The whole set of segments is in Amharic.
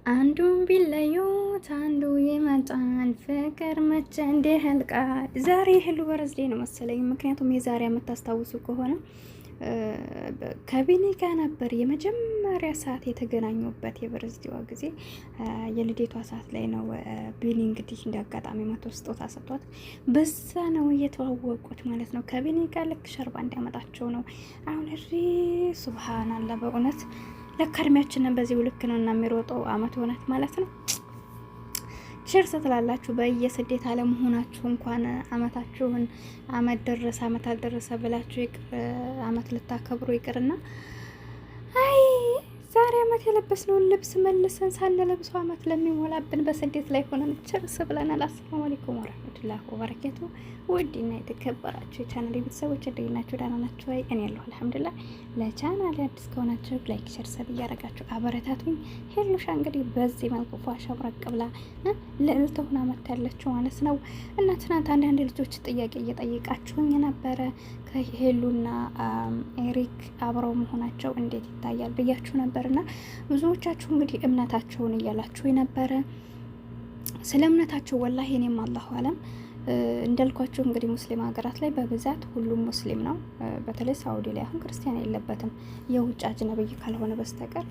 አንዱን ቢለዩት አንዱ ይመጣል፣ ፍቅር መቼ እንዲህ ያልቃል። ዛሬ ህሉ በርዝዴ ነው መሰለኝ። ምክንያቱም የዛሬ ዓመት ታስታውሱ ከሆነ ከቢኒ ጋር ነበር የመጀመሪያ ሰዓት የተገናኙበት። የበርዝዴዋ ጊዜ የልደቷ ሰዓት ላይ ነው። ቢኒ እንግዲህ እንደ አጋጣሚ መቶ ስጦታ ሰጥቷት በዛ ነው እየተዋወቁት ማለት ነው። ከቢኒ ጋር ልክ ሸርባ እንዲያመጣቸው ነው። አሁን ሱብሃናላ በእውነት ለካ እድሜያችንን በዚህ ልክ ነው እና የሚሮጠው አመት ሆነት ማለት ነው። ቸርስ ትላላችሁ በየስደት ዓለም ሆናችሁ እንኳን አመታችሁን አመት ደረሰ አመት አልደረሰ ብላችሁ ይቅር አመት ልታከብሩ ይቅርና አይ ዛሬ አመት የለበስነውን ልብስ መልሰን ሳንለብሰው አመት ለሚሞላብን በስደት ላይ ሆነን ቸርስ ብለናል። አሰላሙ አለይኩም ወራህመቱላሂ ወበረካቱ። ውድና የተከበራችሁ የቻናል ቤተሰቦች እንዴት ናችሁ? ደህና ናችሁ ወይ? እኔ ያለሁ አልሐምዱሊላህ። ለቻናል አዲስ ከሆናችሁ ላይክ፣ ሼር፣ ሰብ እያደረጋችሁ አበረታቱኝ። ሄሉሻ እንግዲህ በዚህ መልኩ ፏሻ ብረቅ ብላ ልዕልት ሆና መጥታለች ማለት ነው። እና ትናንት አንዳንድ ልጆች ጥያቄ እየጠየቃችሁኝ ነበረ ከሄሉና ኤሪክ አብረው መሆናቸው እንዴት ይታያል ብያችሁ ነበርና ብዙዎቻችሁ እንግዲህ እምነታቸውን እያላችሁ ነበረ። ስለ እምነታቸው ወላሂ እኔም አላሁ አለም እንዳልኳቸው እንግዲህ ሙስሊም ሀገራት ላይ በብዛት ሁሉም ሙስሊም ነው። በተለይ ሳውዲ ላይ አሁን ክርስቲያን የለበትም የውጭ አጅነብይ ካልሆነ በስተቀር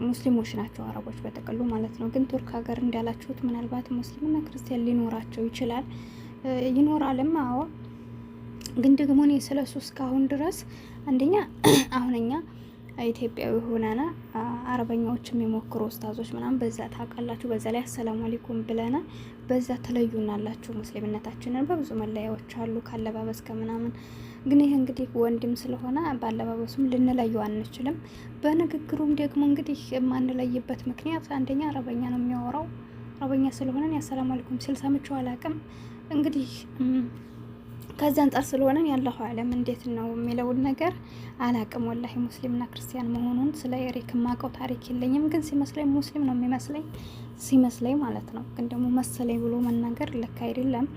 ሙስሊሞች ናቸው አረቦች በጥቅሉ ማለት ነው። ግን ቱርክ ሀገር እንዳላችሁት ምናልባት ሙስሊምና ክርስቲያን ሊኖራቸው ይችላል ይኖራልም። አዎ ግን ደግሞ እኔ ስለሱ እስካሁን ድረስ አንደኛ አሁንኛ ኢትዮጵያዊ ሆነና አረበኛዎች የሚሞክሩ ኡስታዞች ምናምን በዛ ታውቃላችሁ። በዛ ላይ አሰላሙ አለይኩም ብለና በዛ ተለዩናላችሁ። ሙስሊምነታችንን በብዙ መለያዎች አሉ ካለባበስ ከምናምን። ግን ይሄ እንግዲህ ወንድም ስለሆነ ባለባበሱም ልንለየው አንችልም። በንግግሩም ደግሞ እንግዲህ የማንለይበት ምክንያት አንደኛ አረበኛ ነው የሚያወራው። አረበኛ ስለሆነ አሰላሙ አለይኩም ሲል ሰምቼው አላውቅም። እንግዲህ ከዛ አንጻር ስለሆነ ያለው ዓለም እንዴት ነው የሚለውን ነገር አላቅም። ወላሂ ሙስሊምና ክርስቲያን መሆኑን ስለ ኤሪክ ማቀው ታሪክ የለኝም። ግን ሲመስለኝ ሙስሊም ነው የሚመስለኝ ሲመስለኝ ማለት ነው። ግን ደግሞ መሰለኝ ብሎ መናገር ልክ አይደለም።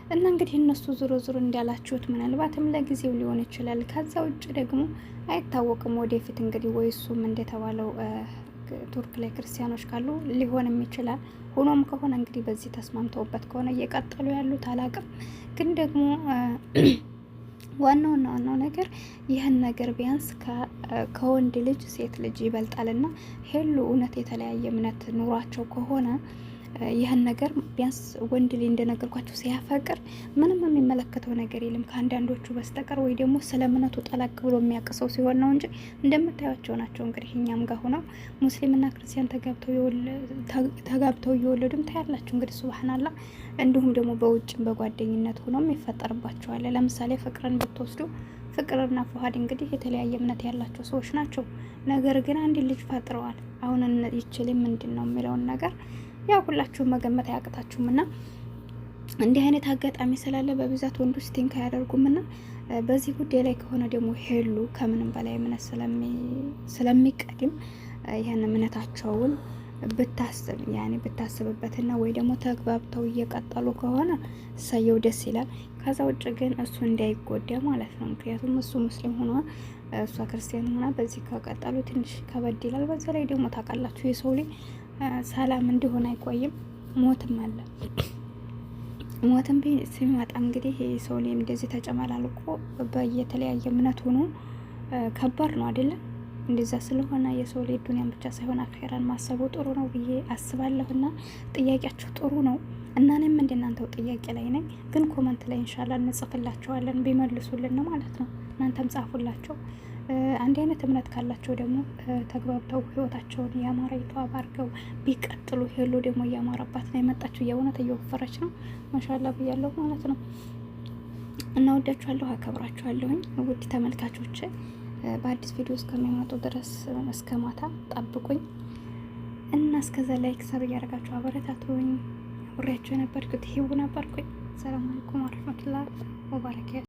እና እንግዲህ እነሱ ዙሮ ዙሮ እንዳላችሁት ምናልባትም ለጊዜው ሊሆን ይችላል። ከዛ ውጭ ደግሞ አይታወቅም ወደፊት እንግዲህ ወይ እሱም እንደተባለው ቱርክ ላይ ክርስቲያኖች ካሉ ሊሆንም ይችላል። ሆኖም ከሆነ እንግዲህ በዚህ ተስማምተውበት ከሆነ እየቀጠሉ ያሉት አላቅም። ግን ደግሞ ዋናው ነገር ይህን ነገር ቢያንስ ከወንድ ልጅ ሴት ልጅ ይበልጣልና ሄሉ እውነት የተለያየ እምነት ኑሯቸው ከሆነ ይህን ነገር ቢያንስ ወንድ ልጅ እንደነገርኳቸው ሲያፈቅር ምንም የሚመለከተው ነገር የለም ከአንዳንዶቹ በስተቀር ወይ ደግሞ ስለ እምነቱ ጠላቅ ብሎ የሚያቅሰው ሲሆን ነው እንጂ እንደምታያቸው ናቸው። እንግዲህ እኛም ጋር ሆነው ሙስሊምና ክርስቲያን ተጋብተው እየወለዱም ታያላችሁ። እንግዲህ ሱብሃንአላህ። እንዲሁም ደግሞ በውጭም በጓደኝነት ሆኖም ይፈጠርባቸዋል። ለምሳሌ ፍቅርን ብትወስዱ ፍቅርና ፉሃድ እንግዲህ የተለያየ እምነት ያላቸው ሰዎች ናቸው። ነገር ግን አንድ ልጅ ፈጥረዋል። አሁን ይችል ምንድን ነው የሚለውን ነገር ያው ሁላችሁም መገመት አያቅታችሁም። እና እንዲህ አይነት አጋጣሚ ስላለ በብዛት ወንዶች ቲንክ አያደርጉምና በዚህ ጉዳይ ላይ ከሆነ ደግሞ ሄሉ ከምንም በላይ እምነት ስለሚቀድም ይህን እምነታቸውን ብታስብ ብታስብበትና ወይ ደግሞ ተግባብተው እየቀጠሉ ከሆነ እሰየው ደስ ይላል። ከዛ ውጭ ግን እሱ እንዳይጎዳ ማለት ነው። ምክንያቱም እሱ ሙስሊም ሆኖ እሷ ክርስቲያን ሆና በዚህ ከቀጠሉ ትንሽ ከበድ ይላል። በዛ ላይ ደግሞ ታውቃላችሁ የሰው ልጅ ሰላም እንዲሆን አይቆይም። ሞትም አለ። ሞትም ሲመጣ እንግዲህ የሰው ልጅ እንደዚህ ተጨመላልቆ በየተለያየ እምነት ሆኖ ከባድ ነው አይደለም? እንደዛ ስለሆነ የሰው ልጅ ዱንያን ብቻ ሳይሆን አኺራን ማሰቡ ጥሩ ነው ብዬ አስባለሁና ጥያቄያችሁ ጥሩ ነው እና እኔም እንደናንተው ጥያቄ ላይ ነኝ። ግን ኮመንት ላይ ኢንሻአላህ እንጽፍላቸዋለን ቢመልሱልን ማለት ነው። እናንተም ጻፉላቸው። አንድ አይነት እምነት ካላቸው ደግሞ ተግባብተው ህይወታቸውን ያማረ የተዋበ አድርገው ቢቀጥሉ። ሄሉ ደግሞ እያማረባት ነው የመጣችው። የእውነት እየወፈረች ነው ማሻአላህ ብያለሁ ማለት ነው። እና ወዳችኋለሁ፣ አከብራችኋለሁኝ ውድ ተመልካቾች። በአዲስ ቪዲዮ እስከሚመጡ ድረስ እስከ ማታ ጠብቁኝ እና እስከዛ ላይክ ሰብ እያደረጋችሁ አበረታቱኝ። አብሬያችሁ የነበርኩት ሂቡ ነበርኩኝ። ሰላም አለይኩም ወራህመቱላሂ ወበረካቱ።